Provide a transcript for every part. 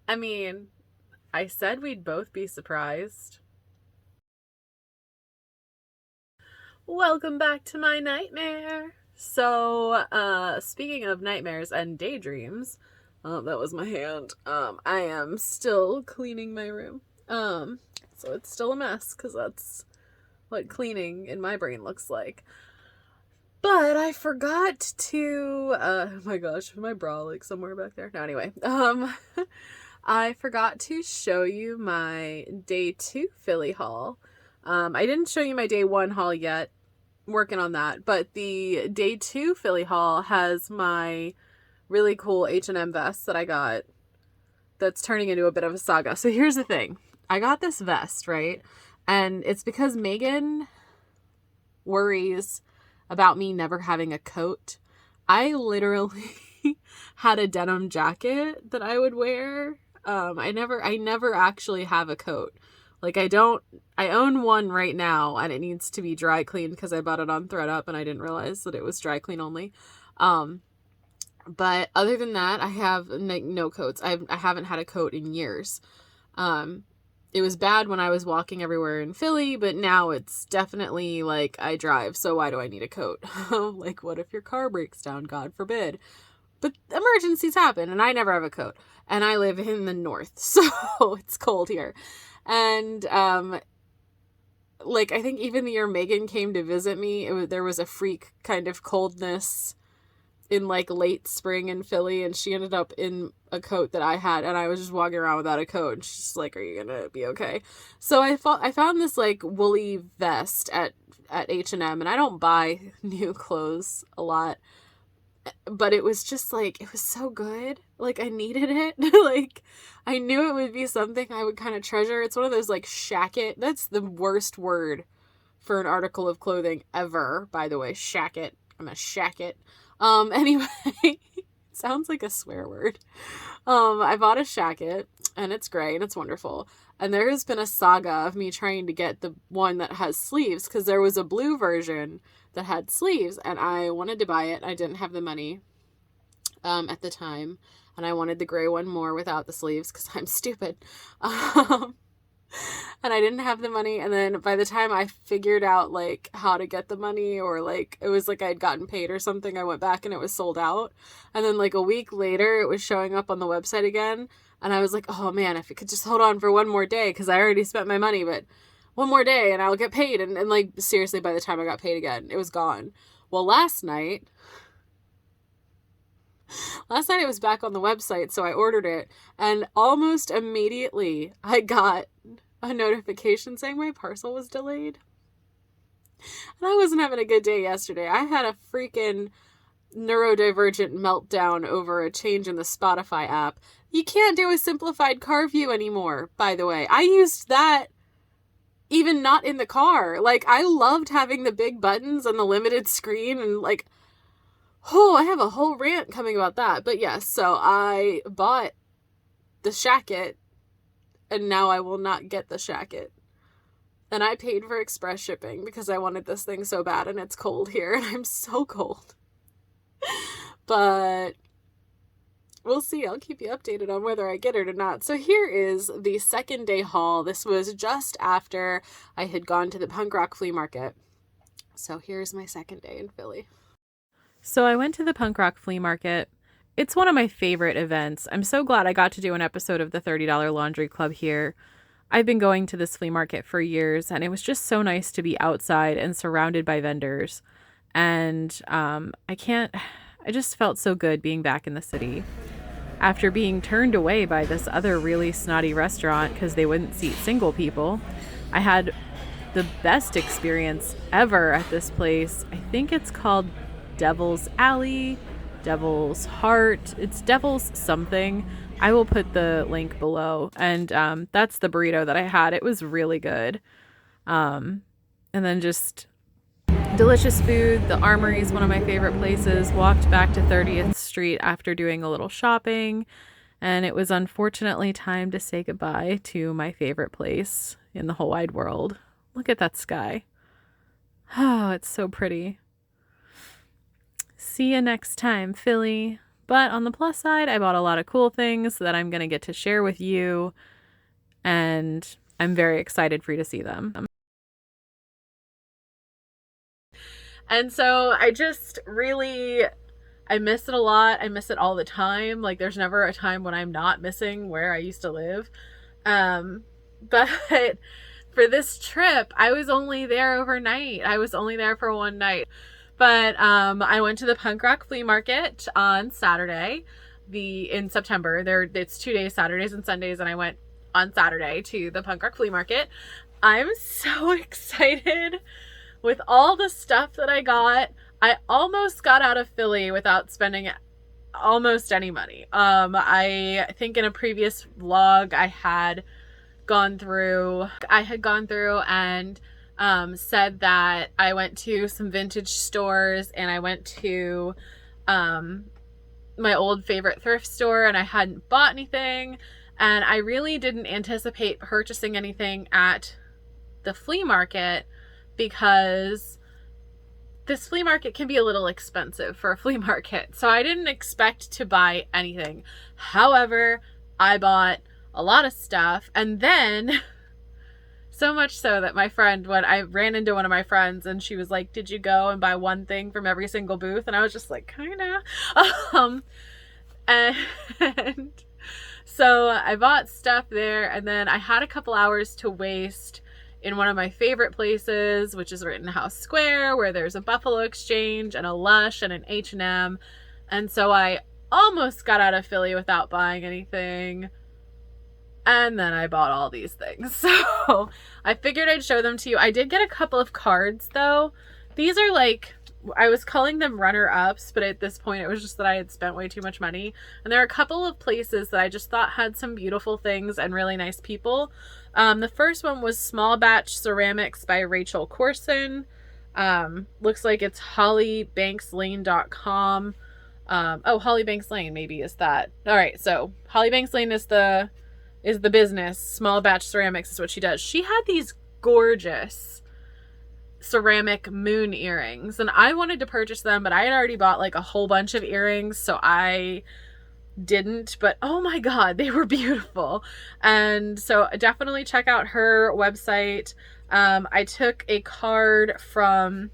I mean, I said we'd both be surprised. Welcome back to my nightmare. So, speaking of nightmares and daydreams, that was my hand. I am still cleaning my room. So it's still a mess because that's what cleaning in my brain looks like. But I forgot to, oh my gosh, my bra like somewhere back there. No, anyway, I forgot to show you my day 2 Philly haul. I didn't show you my day 1 haul yet. Working on that, but the day 2 Philly haul has my really cool H&M vest that I got that's turning into a bit of a saga. So here's the thing. I got this vest, right? And it's because Megan worries about me never having a coat. I literally had a denim jacket that I would wear. I never actually have a coat. Like I own one right now and it needs to be dry cleaned because I bought it on ThreadUp and I didn't realize that it was dry clean only. But other than that, I have no coats. I haven't had a coat in years. It was bad when I was walking everywhere in Philly, but now it's definitely like I drive. So why do I need a coat? Like what if your car breaks down? God forbid. But emergencies happen and I never have a coat and I live in the north. So it's cold here. And, like, I think even the year Megan came to visit me, there was a freak kind of coldness in, like, late spring in Philly, and she ended up in a coat that I had, and I was just walking around without a coat, and she's like, are you gonna be okay? So I found this, like, woolly vest at H&M, and I don't buy new clothes a lot, but it was just like, it was so good. Like I needed it. Like I knew it would be something I would kind of treasure. It's one of those like shacket. That's the worst word for an article of clothing ever, by the way. Shacket. I'm a shacket. Anyway, it sounds like a swear word. I bought a shacket and it's great and it's wonderful. And there has been a saga of me trying to get the one that has sleeves because there was a blue version that had sleeves and I wanted to buy it. I didn't have the money at the time and I wanted the gray one more without the sleeves because I'm stupid. And I didn't have the money, and then by the time I figured out like how to get the money, or like it was like I'd gotten paid or something, I went back and it was sold out. And then like a week later it was showing up on the website again, and I was like, oh man, if it could just hold on for one more day, because I already spent my money, but one more day and I'll get paid. And like seriously, by the time I got paid again, it was gone. Well, last night it was back on the website, so I ordered it, and almost immediately I got a notification saying my parcel was delayed. And I wasn't having a good day yesterday. I had a freaking neurodivergent meltdown over a change in the Spotify app. You can't do a simplified car view anymore, by the way. I used that even not in the car. Like, I loved having the big buttons and the limited screen, and like, oh, I have a whole rant coming about that. But yes, so I bought the shacket, and now I will not get the shacket. And I paid for express shipping because I wanted this thing so bad, and it's cold here, and I'm so cold. But we'll see. I'll keep you updated on whether I get it or not. So here is the second day haul. This was just after I had gone to the punk rock flea market. So here's my second day in Philly. So I went to the punk rock flea market. It's one of my favorite events. I'm so glad I got to do an episode of the $30 Laundry Club here. I've been going to this flea market for years, and it was just so nice to be outside and surrounded by vendors. And I just felt so good being back in the city. After being turned away by this other really snotty restaurant because they wouldn't seat single people, I had the best experience ever at this place. I think it's called Devil's Alley, Devil's Heart. It's Devil's something. I will put the link below. And that's the burrito that I had. It was really good. And then just delicious food. The Armory is one of my favorite places. Walked back to 30th Street after doing a little shopping. And it was unfortunately time to say goodbye to my favorite place in the whole wide world. Look at that sky. Oh, it's so pretty. See you next time, Philly. But on the plus side, I bought a lot of cool things that I'm going to get to share with you, and I'm very excited for you to see them. And so I just really, I miss it a lot. I miss it all the time. Like, there's never a time when I'm not missing where I used to live. But for this trip, I was only there overnight. I was only there for one night. But I went to the Punk Rock Flea Market on Saturday, in September. It's 2 days, Saturdays and Sundays, and I went on Saturday to the Punk Rock Flea Market. I'm so excited with all the stuff that I got. I almost got out of Philly without spending almost any money. I think in a previous vlog I had gone through and said that I went to some vintage stores, and I went to my old favorite thrift store, and I hadn't bought anything, and I really didn't anticipate purchasing anything at the flea market, because this flea market can be a little expensive for a flea market. So I didn't expect to buy anything. However, I bought a lot of stuff, and then so much so that my friend, when I ran into one of my friends, and she was like, did you go and buy one thing from every single booth? And I was just like, kinda. And so I bought stuff there, and then I had a couple hours to waste in one of my favorite places, which is Rittenhouse Square, where there's a Buffalo Exchange and a Lush and an H&M. And so I almost got out of Philly without buying anything. And then I bought all these things. So I figured I'd show them to you. I did get a couple of cards though. These are like, I was calling them runner-ups, but at this point it was just that I had spent way too much money. And there are a couple of places that I just thought had some beautiful things and really nice people. The first one was Small Batch Ceramics by Rachel Corson. Looks like it's hollybankslane.com. Oh, Holly Banks Lane maybe is that. All right, so Holly Banks Lane is the business. Small Batch Ceramics is what she does. She had these gorgeous ceramic moon earrings, and I wanted to purchase them, but I had already bought like a whole bunch of earrings, so I didn't. But oh my god, they were beautiful. And so definitely check out her website. I took a card from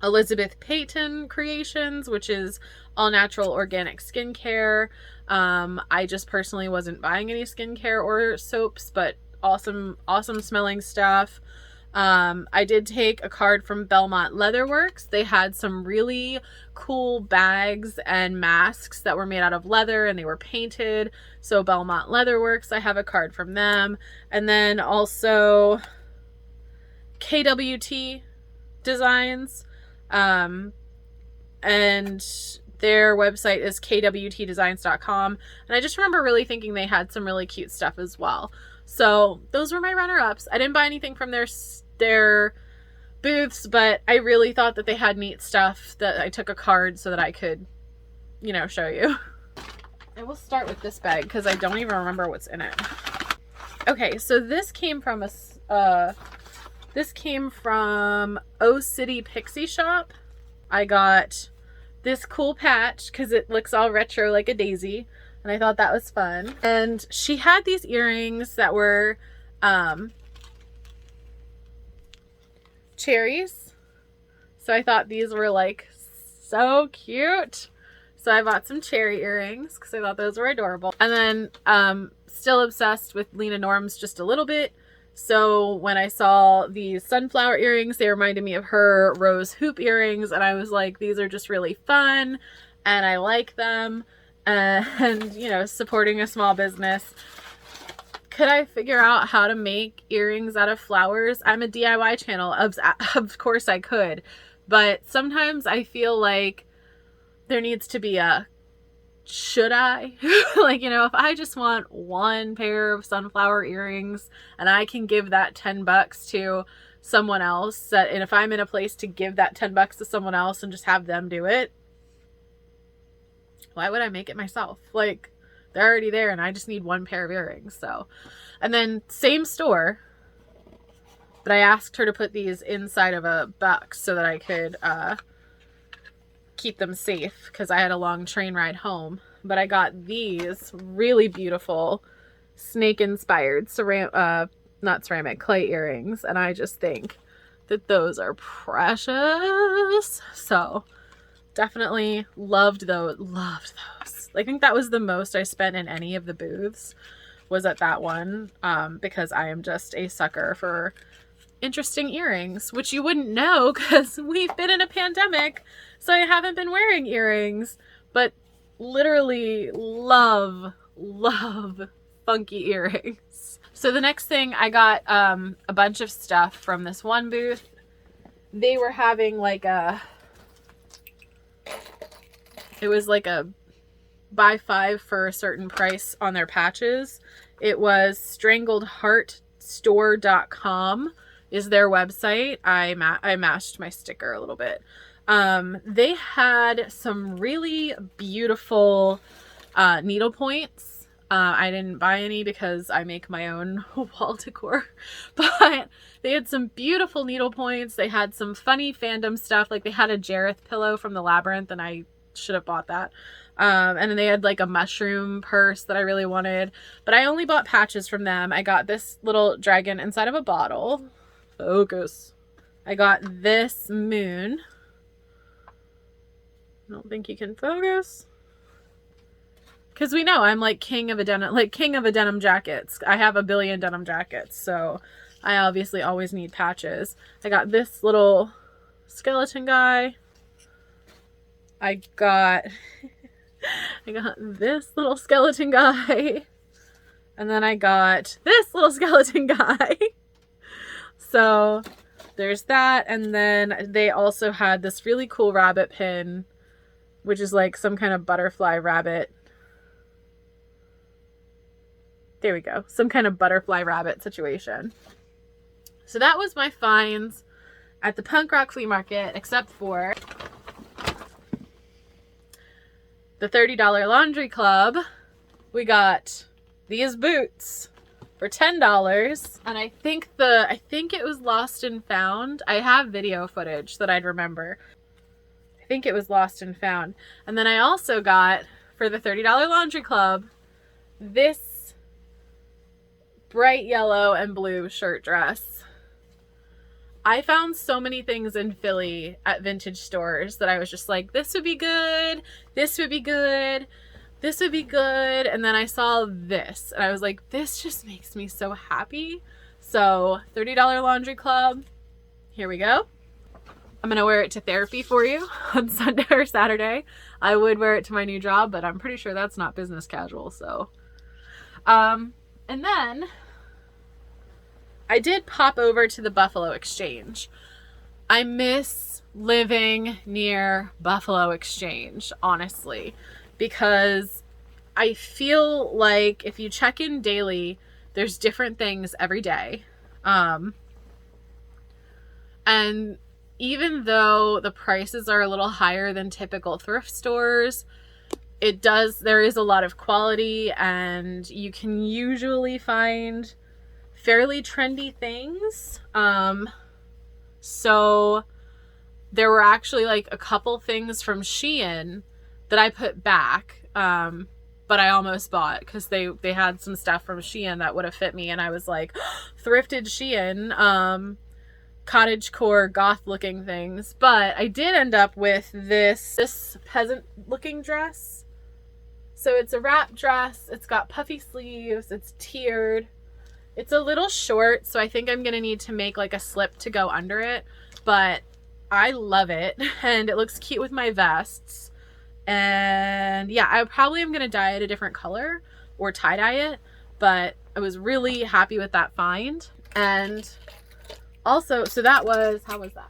Elizabeth Payton Creations, which is all natural organic skincare. I just personally wasn't buying any skincare or soaps, but awesome smelling stuff. I did take a card from Belmont Leatherworks. They had some really cool bags and masks that were made out of leather, and they were painted. So Belmont Leatherworks, I have a card from them. And then also KWT Designs. And their website is kwtdesigns.com. And I just remember really thinking they had some really cute stuff as well. So those were my runner-ups. I didn't buy anything from their booths, but I really thought that they had neat stuff that I took a card so that I could, you know, show you. I will start with this bag because I don't even remember what's in it. Okay, so this came from O City Pixie Shop. I got this cool patch because it looks all retro like a daisy, and I thought that was fun. And she had these earrings that were cherries, so I thought these were like so cute. So I bought some cherry earrings because I thought those were adorable. And then still obsessed with Lena Norm's just a little bit. So when I saw these sunflower earrings, they reminded me of her rose hoop earrings, and I was like, these are just really fun and I like them. And you know, supporting a small business. Could I figure out how to make earrings out of flowers? I'm a DIY channel. Of course I could, but sometimes I feel like there needs to be a should I? Like, you know, if I just want one pair of sunflower earrings and I can give that $10 to someone else, and if I'm in a place to give that $10 to someone else and just have them do it, why would I make it myself? Like, they're already there and I just need one pair of earrings. So, and then same store, but I asked her to put these inside of a box so that I could keep them safe because I had a long train ride home. But I got these really beautiful snake-inspired clay earrings, and I just think that those are precious. So definitely loved those. I think that was the most I spent in any of the booths, was at that one, because I am just a sucker for interesting earrings, which you wouldn't know because we've been in a pandemic, so I haven't been wearing earrings, but literally love funky earrings. So the next thing, I got a bunch of stuff from this one booth. They were having like it was like a buy 5 for a certain price on their patches. It was strangledheartstore.com is their website. I mashed my sticker a little bit. They had some really beautiful needle points. I didn't buy any because I make my own wall decor, but they had some beautiful needle points. They had some funny fandom stuff. Like they had a Jareth pillow from the Labyrinth, and I should have bought that. And then they had like a mushroom purse that I really wanted, but I only bought patches from them. I got this little dragon inside of a bottle. Focus. I got this moon. I don't think you can focus. Because we know I'm like king of a denim jackets. I have a billion denim jackets, so I obviously always need patches. I got this little skeleton guy. I got this little skeleton guy. And then I got this little skeleton guy. So there's that. And then they also had this really cool rabbit pin, which is like some kind of butterfly rabbit. There we go. Some kind of butterfly rabbit situation. So that was my finds at the Punk Rock Flea Market, except for the $30 Laundry Club. We got these boots for $10, and I think it was lost and found. I have video footage that I'd remember. I think it was lost and found. And then I also got, for the $30 Laundry Club, this bright yellow and blue shirt dress. I found so many things in Philly at vintage stores that I was just like, this would be good, this would be good, this would be good. And then I saw this and I was like, this just makes me so happy. So $30 Laundry Club, here we go. I'm going to wear it to therapy for you on Sunday or Saturday. I would wear it to my new job, but I'm pretty sure that's not business casual. So, and then I did pop over to the Buffalo Exchange. I miss living near Buffalo Exchange, honestly, because I feel like if you check in daily, there's different things every day. And even though the prices are a little higher than typical thrift stores, there is a lot of quality, and you can usually find fairly trendy things. So there were actually like a couple things from Shein that I put back, but I almost bought because they had some stuff from Shein that would have fit me, and I was like, thrifted Shein, cottagecore goth looking things. But I did end up with this peasant looking dress. So it's a wrap dress, it's got puffy sleeves, it's tiered. It's a little short, so I think I'm going to need to make like a slip to go under it, but I love it, and it looks cute with my vests. And yeah, I probably am going to dye it a different color or tie-dye it, but I was really happy with that find. And also, so that was, how was that?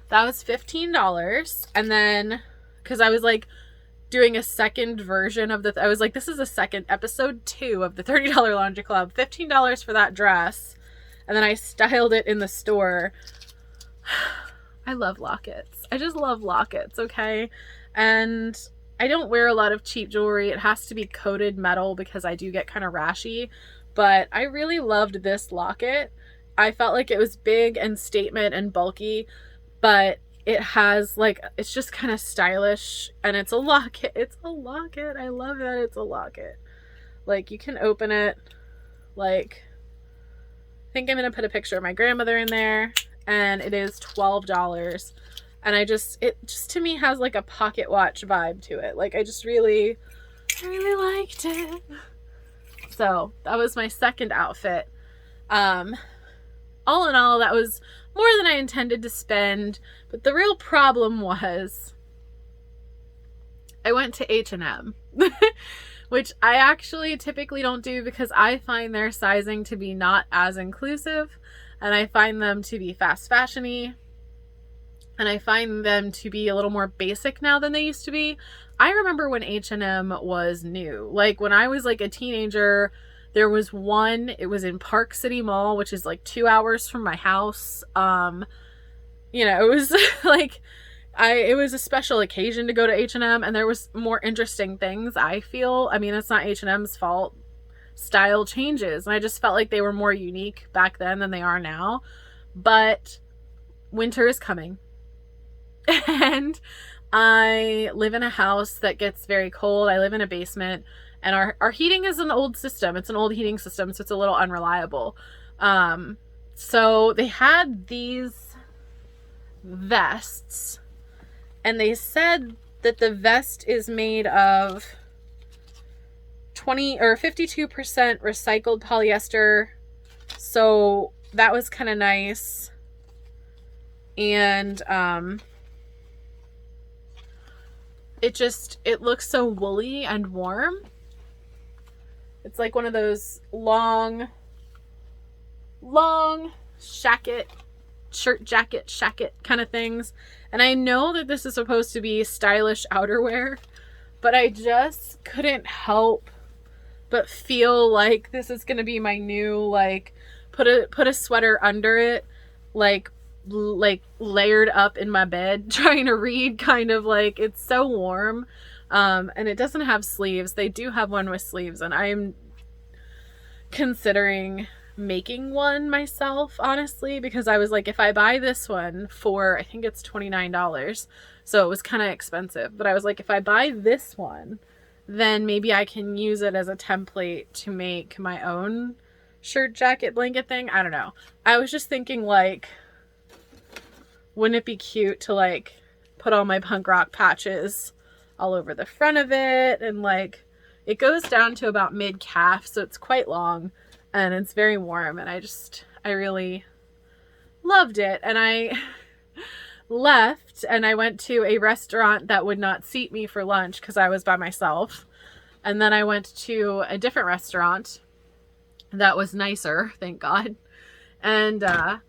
That was $15. And then, because I was like doing a second version of I was like, this is a second episode 2 of the $30 Laundry Club. $15 for that dress. And then I styled it in the store. I love lockets. I just love lockets, okay? And I don't wear a lot of cheap jewelry. It has to be coated metal because I do get kind of rashy. But I really loved this locket. I felt like it was big and statement and bulky, but it has like, it's just kind of stylish, and it's a locket. It's a locket. I love that it's a locket. Like, you can open it. Like, I think I'm going to put a picture of my grandmother in there, and it is $12. And it just to me has like a pocket watch vibe to it. Like, I really liked it. So that was my second outfit. All in all, that was more than I intended to spend, but the real problem was I went to H&M, which I actually typically don't do because I find their sizing to be not as inclusive, and I find them to be fast fashion-y, and I find them to be a little more basic now than they used to be. I remember when H&M was new. Like, when I was like a teenager, there was one, it was in Park City Mall, which is like 2 hours from my house. You know, it was like, it was a special occasion to go to H&M, and there was more interesting things, I feel. I mean, it's not H&M's fault. Style changes, and I just felt like they were more unique back then than they are now. But winter is coming. And I live in a house that gets very cold. I live in a basement. And our heating is an old system. It's an old heating system, so it's a little unreliable. So they had these vests, and they said that the vest is made of 52% recycled polyester. So that was kind of nice. And it looks so woolly and warm. It's like one of those long shirt jacket shacket kind of things. And I know that this is supposed to be stylish outerwear, but I just couldn't help but feel like this is going to be my new, like, put a sweater under it, like layered up in my bed trying to read, kind of. Like, it's so warm. And it doesn't have sleeves. They do have one with sleeves, and I'm considering making one myself, honestly, because I was like, if I buy this one for, I think it's $29, so it was kind of expensive, but I was like, if I buy this one, then maybe I can use it as a template to make my own shirt jacket blanket thing. I don't know. I was just thinking, like, wouldn't it be cute to, like, put all my punk rock patches all over the front of it, and like, it goes down to about mid-calf, so it's quite long, and it's very warm, and I really loved it. And I left, and I went to a restaurant that would not seat me for lunch because I was by myself, and then I went to a different restaurant that was nicer, thank God. And while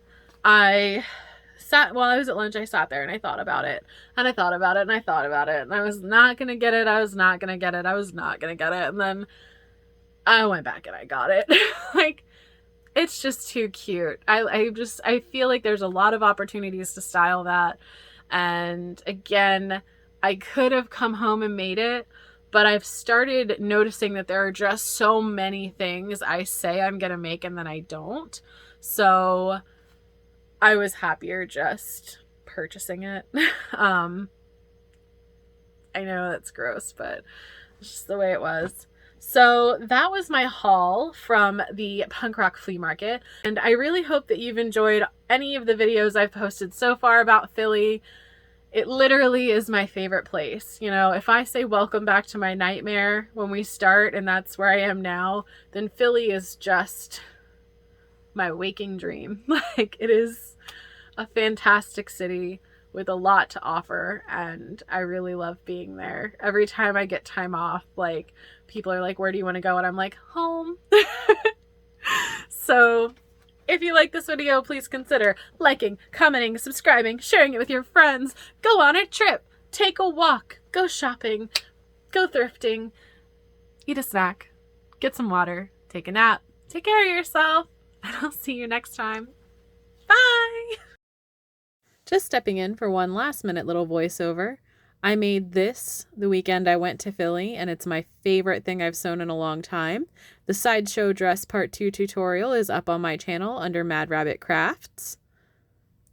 I was at lunch, I sat there and I thought about it, and I thought about it, and I thought about it, and I was not going to get it. I was not going to get it. I was not going to get it. And then I went back and I got it. Like, it's just too cute. I feel like there's a lot of opportunities to style that. And again, I could have come home and made it, but I've started noticing that there are just so many things I say I'm going to make and then I don't. So I was happier just purchasing it. I know that's gross, but it's just the way it was. So that was my haul from the Punk Rock Flea Market. And I really hope that you've enjoyed any of the videos I've posted so far about Philly. It literally is my favorite place. You know, if I say welcome back to my nightmare when we start, and that's where I am now, then Philly is just my waking dream. Like, it is a fantastic city with a lot to offer, and I really love being there. Every time I get time off, like, people are like, where do you want to go? And I'm like, home. So if you like this video, please consider liking, commenting, subscribing, sharing it with your friends. Go on a trip, take a walk, go shopping, go thrifting, eat a snack, get some water, take a nap, take care of yourself, and I'll see you next time. Bye! Just stepping in for one last minute little voiceover. I made this the weekend I went to Philly, and it's my favorite thing I've sewn in a long time. The sideshow dress part 2 tutorial is up on my channel under Mad Rabbit Crafts.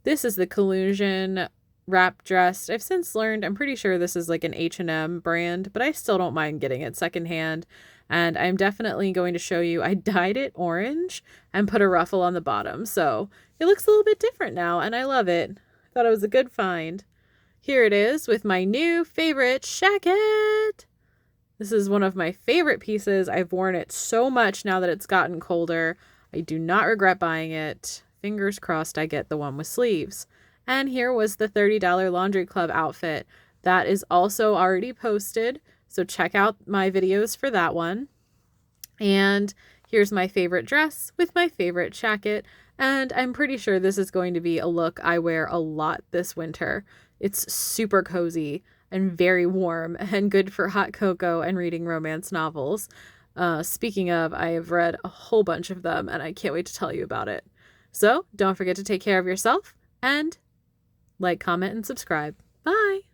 This is the Collusion wrap dress. I've since learned, I'm pretty sure this is like an H&M brand, but I still don't mind getting it secondhand. And I'm definitely going to show you, I dyed it orange and put a ruffle on the bottom. So it looks a little bit different now and I love it. I thought it was a good find. Here it is with my new favorite shacket. This is one of my favorite pieces. I've worn it so much now that it's gotten colder. I do not regret buying it. Fingers crossed I get the one with sleeves. And here was the $30 Laundry Club outfit. That is also already posted, so check out my videos for that one. And here's my favorite dress with my favorite jacket. And I'm pretty sure this is going to be a look I wear a lot this winter. It's super cozy and very warm and good for hot cocoa and reading romance novels. Speaking of, I have read a whole bunch of them and I can't wait to tell you about it. So don't forget to take care of yourself and like, comment, and subscribe. Bye!